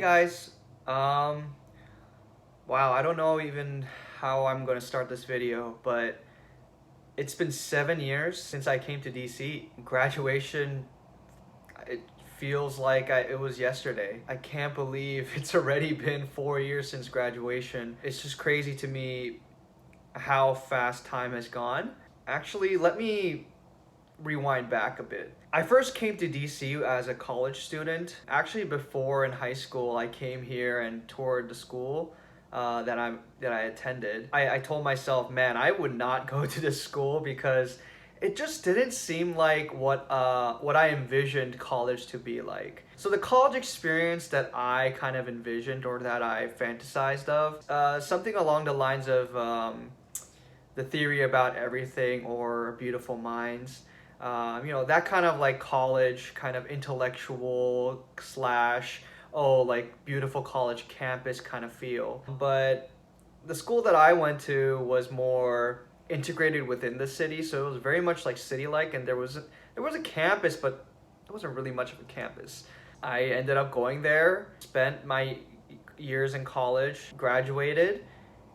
guys, um, wow, I don't know even how I'm gonna start this video, but it's been 7 years since I came to DC. Graduation, it feels like it was yesterday. I can't believe it's already been 4 years since graduation. It's just crazy to me how fast time has gone. Actually, let me rewind back a bit. I first came to DC as a college student. Actually, before in high school, I came here and toured the school that I attended. I told myself, man, I would not go to this school because it just didn't seem like what I envisioned college to be like. So the college experience that I kind of envisioned or that I fantasized of, something along the lines of the theory about everything or beautiful minds. That kind of like college, kind of intellectual slash, oh, like beautiful college campus kind of feel. But the school that I went to was more integrated within the city, so it was very much like city-like, and there was a campus, but it wasn't really much of a campus. I ended up going there, spent my years in college, graduated,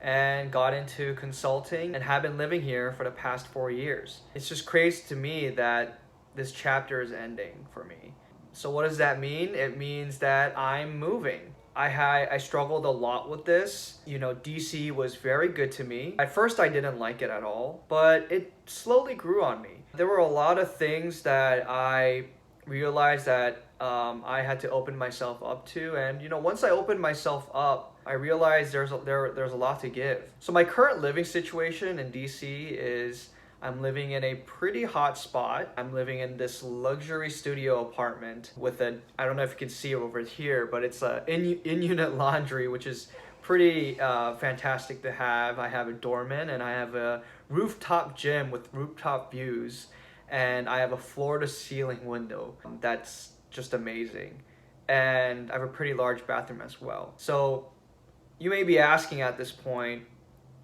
and got into consulting and have been living here for the past 4 years. It's just crazy to me that this chapter is ending for me. So what does that mean? It means that I'm moving. I struggled a lot with this. DC was very good to me. At first I didn't like it at all, but it slowly grew on me. There were a lot of things that I realized that I had to open myself up to, and once I opened myself up, I realized there's a lot to give. So my current living situation in DC is I'm living in a pretty hot spot. I'm living in this luxury studio apartment with I don't know if you can see it over here, but it's a in-unit laundry, which is pretty fantastic to have. I have a doorman and I have a rooftop gym with rooftop views, and I have a floor-to-ceiling window. That's just amazing. And I have a pretty large bathroom as well. So you may be asking at this point,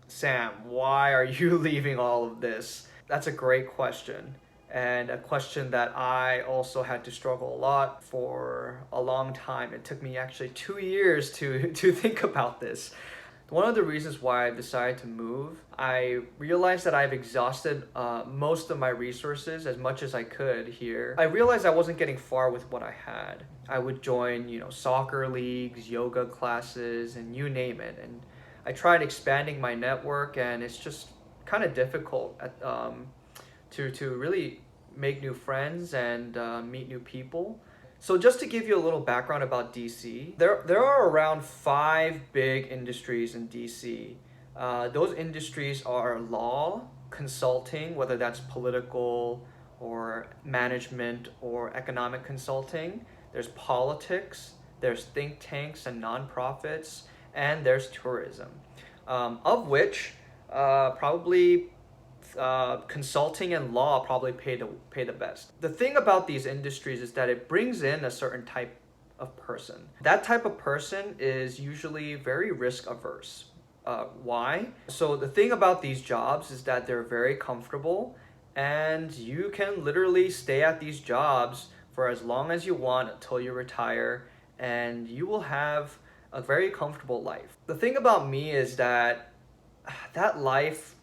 Sam, why are you leaving all of this? That's a great question, and a question that I also had to struggle a lot for a long time. It took me actually 2 years to think about this. One of the reasons why I decided to move, I realized that I've exhausted most of my resources as much as I could here. I realized I wasn't getting far with what I had. I would join, soccer leagues, yoga classes, and you name it. And I tried expanding my network, and it's just kind of difficult to really make new friends and meet new people. So just to give you a little background about DC, there are around 5 big industries in DC. Those industries are law, consulting, whether that's political or management or economic consulting. There's politics, there's think tanks and nonprofits, and there's tourism, of which probably consulting and law probably pay the best. The thing about these industries is that it brings in a certain type of person. That type of person is usually very risk averse. Why? So the thing about these jobs is that they're very comfortable, and you can literally stay at these jobs for as long as you want until you retire, and you will have a very comfortable life. The thing about me is that life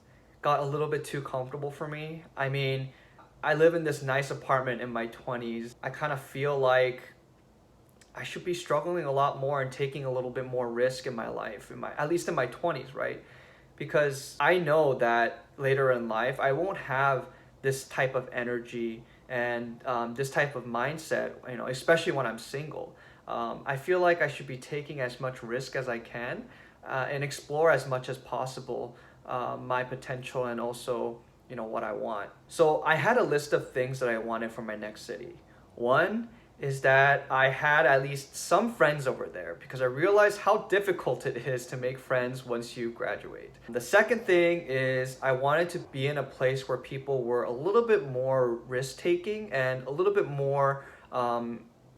got a little bit too comfortable for me. I mean, I live in this nice apartment in my 20s. I kind of feel like I should be struggling a lot more and taking a little bit more risk in my life, at least in my 20s, right? Because I know that later in life, I won't have this type of energy and this type of mindset, especially when I'm single. I feel like I should be taking as much risk as I can and explore as much as possible my potential and also what I want. So I had a list of things that I wanted for my next city. One is that I had at least some friends over there, because I realized how difficult it is to make friends once you graduate. The second thing is I wanted to be in a place where people were a little bit more risk-taking and a little bit more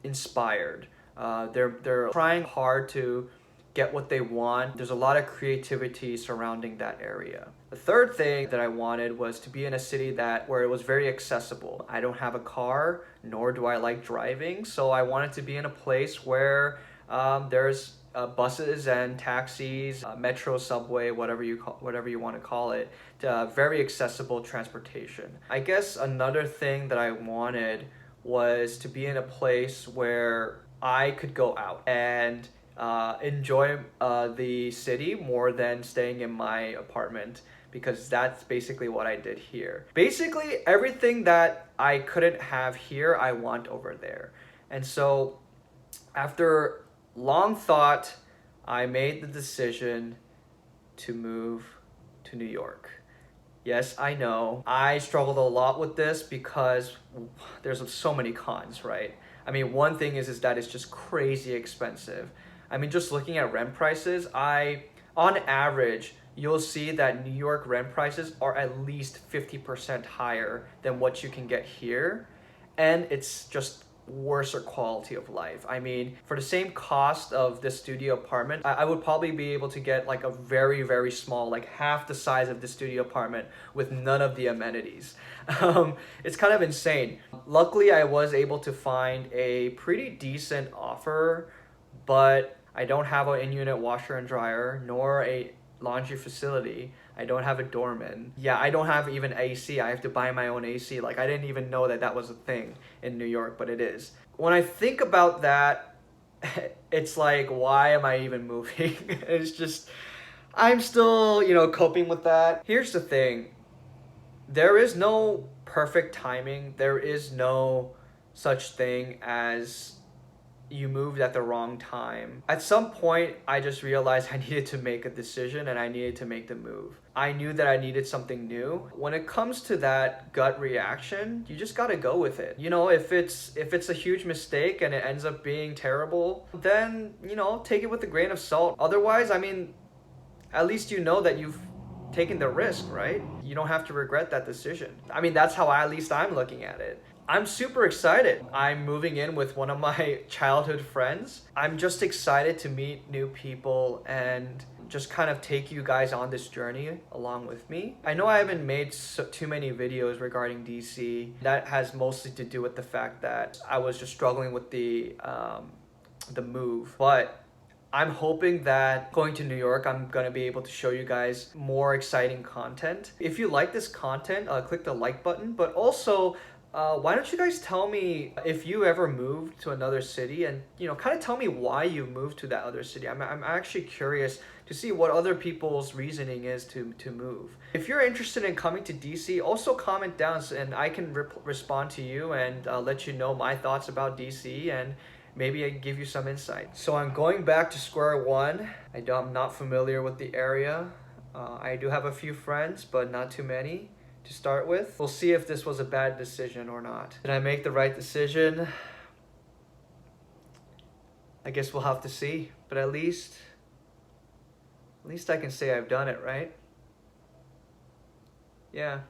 inspired. They're trying hard to get what they want. There's a lot of creativity surrounding that area. The third thing that I wanted was to be in a city where it was very accessible. I don't have a car, nor do I like driving, so I wanted to be in a place where There's buses and taxis, metro, subway, whatever you want to call it, very accessible transportation. I guess another thing that I wanted was to be in a place where I could go out and enjoy the city more than staying in my apartment, because that's basically what I did here. Basically, everything that I couldn't have here, I want over there. And so, after long thought, I made the decision to move to New York. Yes, I know. I struggled a lot with this because there's so many cons, right? I mean, one thing is that it's just crazy expensive. I mean, just looking at rent prices, on average, you'll see that New York rent prices are at least 50% higher than what you can get here. And it's just worse quality of life. I mean, for the same cost of this studio apartment, I would probably be able to get like a very, very small, like half the size of the studio apartment with none of the amenities. It's kind of insane. Luckily, I was able to find a pretty decent offer, but I don't have an in-unit washer and dryer, nor a laundry facility. I don't have a doorman. Yeah, I don't have even AC. I have to buy my own AC. Like, I didn't even know that that was a thing in New York, but it is. When I think about that, it's like, why am I even moving? It's just, I'm still, coping with that. Here's the thing. There is no perfect timing. There is no such thing as you moved at the wrong time. At some point, I just realized I needed to make a decision and I needed to make the move. I knew that I needed something new. When it comes to that gut reaction, you just gotta go with it. If it's a huge mistake and it ends up being terrible, then, take it with a grain of salt. Otherwise, I mean, at least you know that you've taken the risk, right? You don't have to regret that decision. I mean, that's how at least I'm looking at it. I'm super excited. I'm moving in with one of my childhood friends. I'm just excited to meet new people and just kind of take you guys on this journey along with me. I know I haven't made too many videos regarding DC. That has mostly to do with the fact that I was just struggling with the move. But I'm hoping that going to New York, I'm gonna be able to show you guys more exciting content. If you like this content, click the like button, but also why don't you guys tell me if you ever moved to another city, and kind of tell me why you moved to that other city. I'm actually curious to see what other people's reasoning is to move. If you're interested in coming to DC, also comment down and I can respond to you and let you know my thoughts about DC, and maybe I can give you some insight. So I'm going back to square one. I'm not familiar with the area. I do have a few friends, but not too many to start with. We'll see if this was a bad decision or not. Did I make the right decision? I guess we'll have to see, but at least I can say I've done it, right? Yeah.